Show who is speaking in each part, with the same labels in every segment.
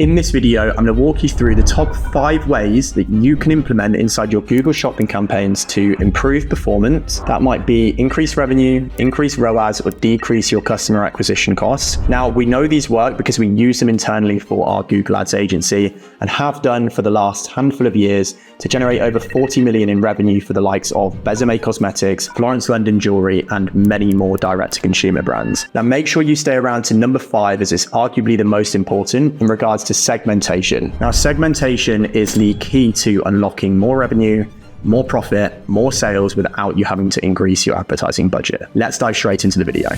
Speaker 1: In this video, I'm going to walk you through the top 5 ways that you can implement inside your Google Shopping campaigns to improve performance. That might be increase revenue, increase ROAS, or decrease your customer acquisition costs. Now, we know these work because we use them internally for our Google Ads agency and have done for the last handful of years to generate over 40 million in revenue for the likes of Besame Cosmetics, Florence London Jewelry, and many more direct-to-consumer brands. Now, make sure you stay around to number 5 as it's arguably the most important in regards to segmentation. Now, segmentation is the key to unlocking more revenue, more profit, more sales without you having to increase your advertising budget. Let's dive straight into the video.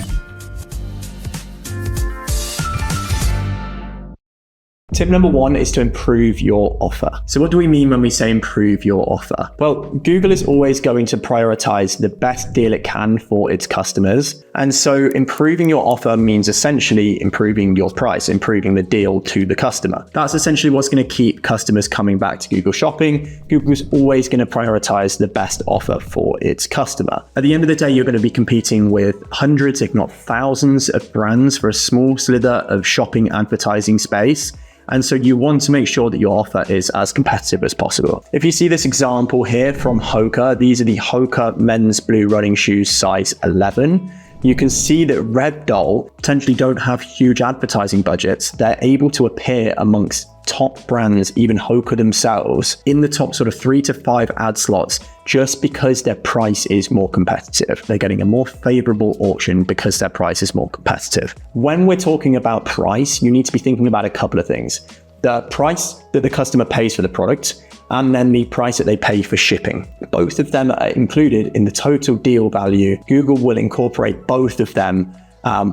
Speaker 1: Tip number 1 is to improve your offer. So what do we mean when we say improve your offer? Well, Google is always going to prioritize the best deal it can for its customers. And so improving your offer means essentially improving your price, improving the deal to the customer. That's essentially what's going to keep customers coming back to Google Shopping. Google's always going to prioritize the best offer for its customer. At the end of the day, you're going to be competing with hundreds, if not thousands, of brands for a small slither of shopping advertising space. And so you want to make sure that your offer is as competitive as possible. If you see this example here from Hoka, these are the Hoka men's blue running shoes size 11. You can see that Red Doll potentially don't have huge advertising budgets. They're able to appear amongst top brands, even Hoka themselves, in the top sort of 3 to 5 ad slots just because their price is more competitive. They're getting a more favorable auction because their price is more competitive. When we're talking about price, you need to be thinking about a couple of things. The price that the customer pays for the product, and then the price that they pay for shipping. Both of them are included in the total deal value. Google will incorporate both of them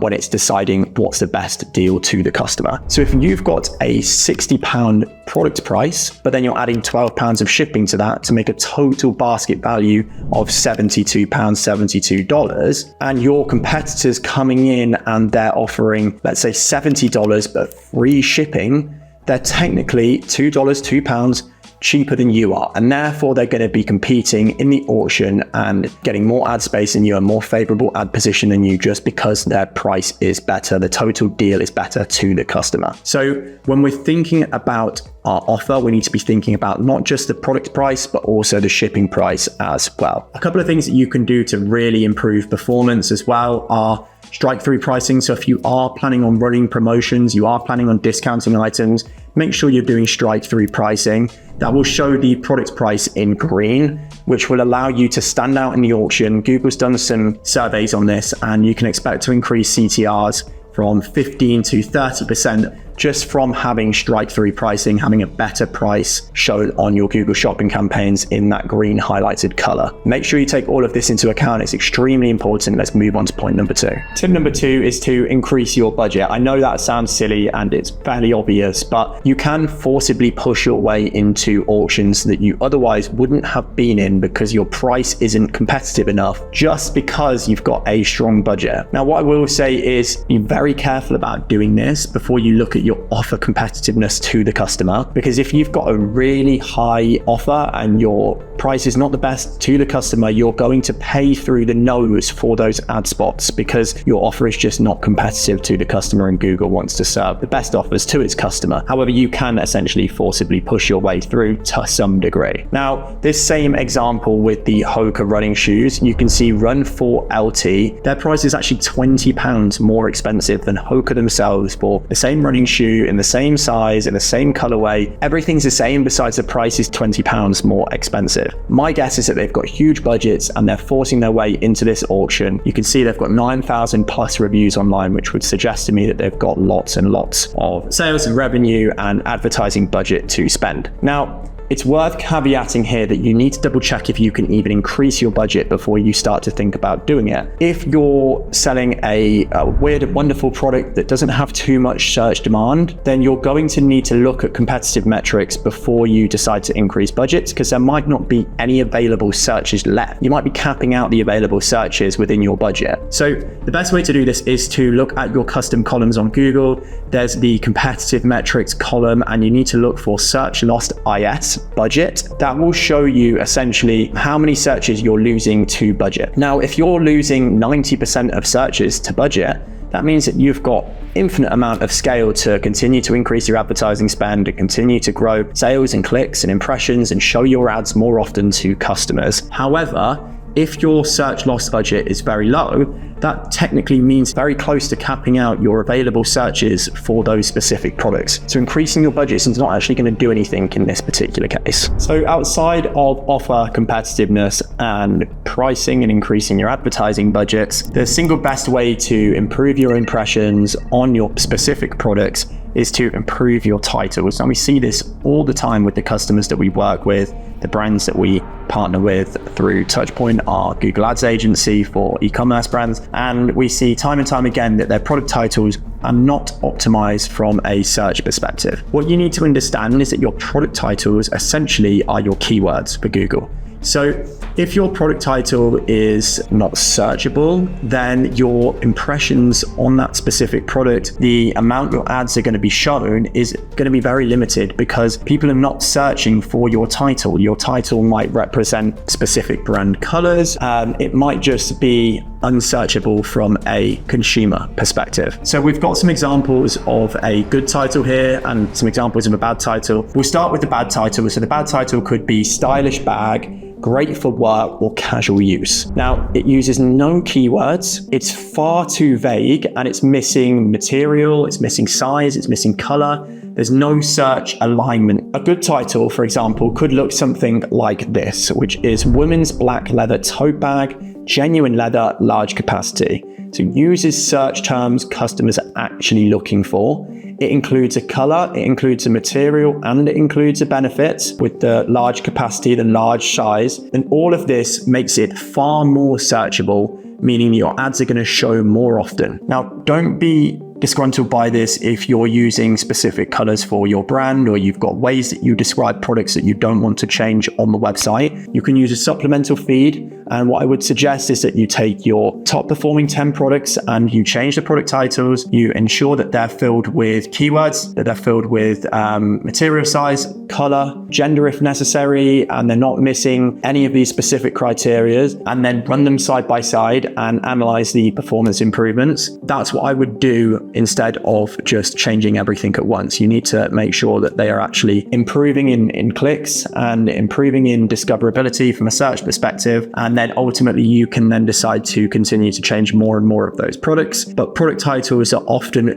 Speaker 1: when it's deciding what's the best deal to the customer. So if you've got a £60 product price, but then you're adding £12 of shipping to that to make a total basket value of £72, $72, and your competitors coming in and they're offering, let's say $70, but free shipping, they're technically £2 cheaper than you are, and therefore they're going to be competing in the auction and getting more ad space than you, a more favorable ad position than you, just because their price is better, the total deal is better to the customer. So when we're thinking about our offer, we need to be thinking about not just the product price, but also the shipping price as well. A couple of things that you can do to really improve performance as well are strike-through pricing. So if you are planning on running promotions, you are planning on discounting items, make sure you're doing strike-through pricing. That will show the product price in green, which will allow you to stand out in the auction. Google's done some surveys on this, and you can expect to increase CTRs from 15 to 30% just from having strike-through pricing, having a better price shown on your Google Shopping campaigns in that green highlighted color. Make sure you take all of this into account. It's extremely important. Let's move on to point number 2. Tip number 2 is to increase your budget. I know that sounds silly and it's fairly obvious, but you can forcibly push your way into auctions that you otherwise wouldn't have been in because your price isn't competitive enough just because you've got a strong budget. Now, what I will say is be very careful about doing this before you look at your offer competitiveness to the customer, because if you've got a really high offer and your price is not the best to the customer, you're going to pay through the nose for those ad spots because your offer is just not competitive to the customer, and Google wants to serve the best offers to its customer. However, you can essentially forcibly push your way through to some degree. Now, this same example with the Hoka running shoes, you can see Run 4 LT, their price is actually £20 more expensive than Hoka themselves for the same running shoe in the same size, in the same colorway. Everything's the same besides the price is £20 more expensive. My guess is that they've got huge budgets and they're forcing their way into this auction. You can see they've got 9,000 plus reviews online, which would suggest to me that they've got lots and lots of sales and revenue and advertising budget to spend. Now, it's worth caveating here that you need to double check if you can even increase your budget before you start to think about doing it. If you're selling a weird and wonderful product that doesn't have too much search demand, then you're going to need to look at competitive metrics before you decide to increase budgets, because there might not be any available searches left. You might be capping out the available searches within your budget. So the best way to do this is to look at your custom columns on Google. There's the competitive metrics column, and you need to look for search lost IS budget. That will show you essentially how many searches you're losing to budget. Now, if you're losing 90% of searches to budget, that means that you've got infinite amount of scale to continue to increase your advertising spend and continue to grow sales and clicks and impressions and show your ads more often to customers. However, if your search loss budget is very low, that technically means very close to capping out your available searches for those specific products. So increasing your budgets is not actually going to do anything in this particular case. So outside of offer competitiveness and pricing and increasing your advertising budgets, the single best way to improve your impressions on your specific products is to improve your titles. And we see this all the time with the customers that we work with, the brands that we partner with through Touchpoint, our Google Ads agency for e-commerce brands. And we see time and time again that their product titles are not optimized from a search perspective. What you need to understand is that your product titles essentially are your keywords for Google. So if your product title is not searchable, then your impressions on that specific product, the amount your ads are going to be shown is going to be very limited because people are not searching for your title. Your title might represent specific brand colors. It might just be unsearchable from a consumer perspective. So we've got some examples of a good title here and some examples of a bad title. We'll start with the bad title. So the bad title could be stylish bag, great for work or casual use. Now, it uses no keywords, it's far too vague, and it's missing material, it's missing size, it's missing color. There's no search alignment. A good title, for example, could look something like this, which is women's black leather tote bag, genuine leather, large capacity. So it uses search terms customers are actually looking for. It includes a color, it includes a material, and it includes a benefit with the large capacity, the large size. And all of this makes it far more searchable, meaning your ads are going to show more often. Now, don't be disgruntled by this if you're using specific colors for your brand or you've got ways that you describe products that you don't want to change on the website. You can use a supplemental feed. And what I would suggest is that you take your top performing 10 products and you change the product titles. You ensure that they're filled with keywords, that they're filled with material size, color, gender if necessary, and they're not missing any of these specific criteria, and then run them side by side and analyze the performance improvements. That's what I would do instead of just changing everything at once. You need to make sure that they are actually improving in clicks and improving in discoverability from a search perspective. And then ultimately you can then decide to continue to change more and more of those products. But product titles are often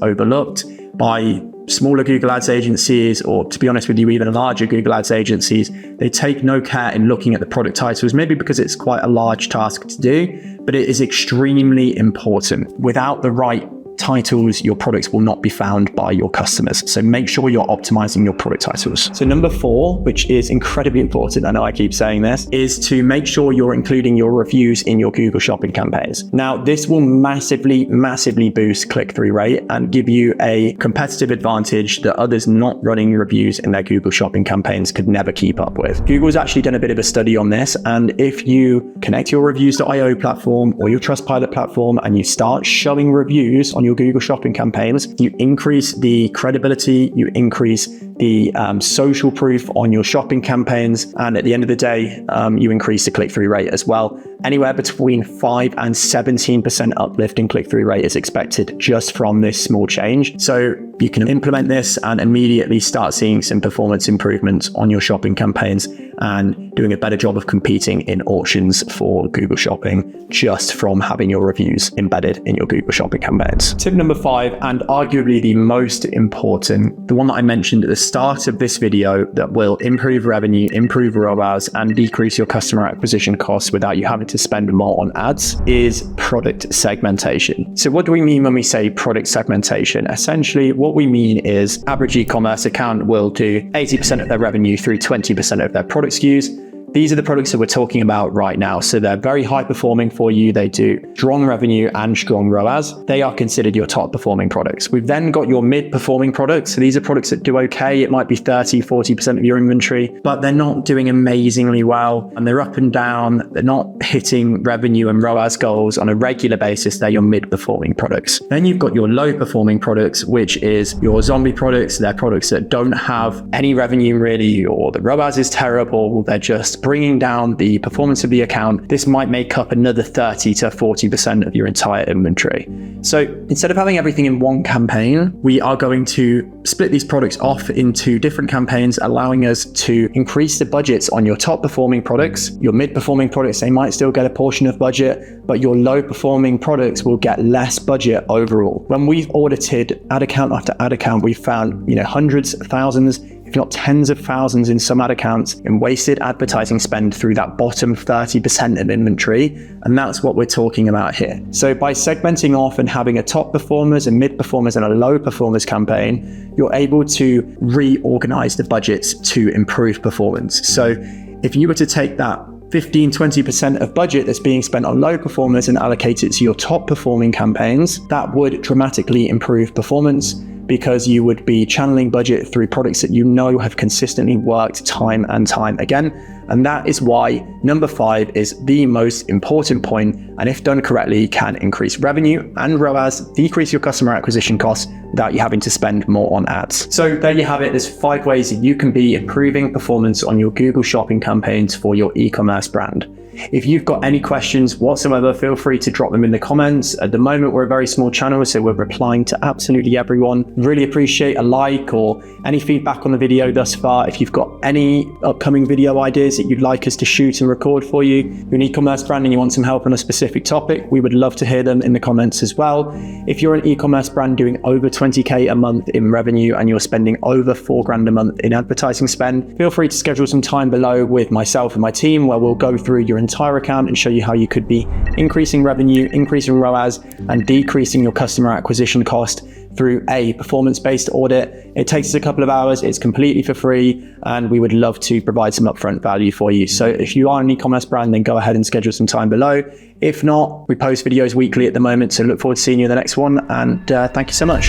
Speaker 1: overlooked by smaller Google Ads agencies, or to be honest with you, even larger Google Ads agencies. They take no care in looking at the product titles, maybe because it's quite a large task to do, but it is extremely important. Without the right titles, your products will not be found by your customers. So make sure you're optimizing your product titles. So number 4, which is incredibly important, I know I keep saying this, is to make sure you're including your reviews in your Google Shopping campaigns. Now, this will massively boost click-through rate and give you a competitive advantage that others not running reviews in their Google Shopping campaigns could never keep up with. Google's actually done a bit of a study on this, and if you connect your reviews.io platform or your Trustpilot platform and you start showing reviews on your Google Shopping campaigns, you increase the credibility, you increase the social proof on your shopping campaigns, and at the end of the day, you increase the click-through rate as well. Anywhere between 5 and 17% uplift in click-through rate is expected just from this small change. So you can implement this and immediately start seeing some performance improvements on your shopping campaigns and doing a better job of competing in auctions for Google Shopping just from having your reviews embedded in your Google Shopping campaigns. Tip number 5, and arguably the most important, the one that I mentioned at the start of this video that will improve revenue, improve ROAS, and decrease your customer acquisition costs without you having to spend more on ads, is product segmentation. So what do we mean when we say product segmentation? Essentially, what we mean is average e-commerce account will do 80% of their revenue through 20% of their product SKUs. These are the products that we're talking about right now. So they're very high performing for you. They do strong revenue and strong ROAS. They are considered your top performing products. We've then got your mid performing products. So these are products that do okay. It might be 30, 40% of your inventory, but they're not doing amazingly well. And they're up and down. They're not hitting revenue and ROAS goals on a regular basis. They're your mid performing products. Then you've got your low performing products, which is your zombie products. They're products that don't have any revenue really, or the ROAS is terrible. They're just bringing down the performance of the account, this might make up another 30 to 40% of your entire inventory. So instead of having everything in one campaign, we are going to split these products off into different campaigns, allowing us to increase the budgets on your top performing products. Your mid performing products, they might still get a portion of budget, but your low performing products will get less budget overall. When we've audited ad account after ad account, we've found, hundreds of thousands, if not tens of thousands in some ad accounts, in wasted advertising spend through that bottom 30% of inventory. And that's what we're talking about here. So by segmenting off and having a top performers and mid performers and a low performers campaign, you're able to reorganize the budgets to improve performance. So if you were to take that 15-20% of budget that's being spent on low performers and allocate it to your top performing campaigns, that would dramatically improve performance, because you would be channeling budget through products that you know have consistently worked time and time again. And that is why number 5 is the most important point, and if done correctly, can increase revenue and ROAS, decrease your customer acquisition costs without you having to spend more on ads. So there you have it. There's 5 ways that you can be improving performance on your Google Shopping campaigns for your e-commerce brand. If you've got any questions whatsoever, feel free to drop them in the comments. At the moment, we're a very small channel, so we're replying to absolutely everyone. Really appreciate a like or any feedback on the video thus far. If you've got any upcoming video ideas that you'd like us to shoot and record for you, you're an e-commerce brand and you want some help on a specific topic, we would love to hear them in the comments as well. If you're an e-commerce brand doing over 20K a month in revenue and you're spending over $4,000 a month in advertising spend, feel free to schedule some time below with myself and my team, where we'll go through your entire account and show you how you could be increasing revenue, increasing ROAS, and decreasing your customer acquisition cost through a performance-based audit. It takes us a couple of hours, it's completely for free, and we would love to provide some upfront value for you. So if you are an e-commerce brand, then go ahead and schedule some time below. If not, we post videos weekly at the moment, so look forward to seeing you in the next one, and thank you so much.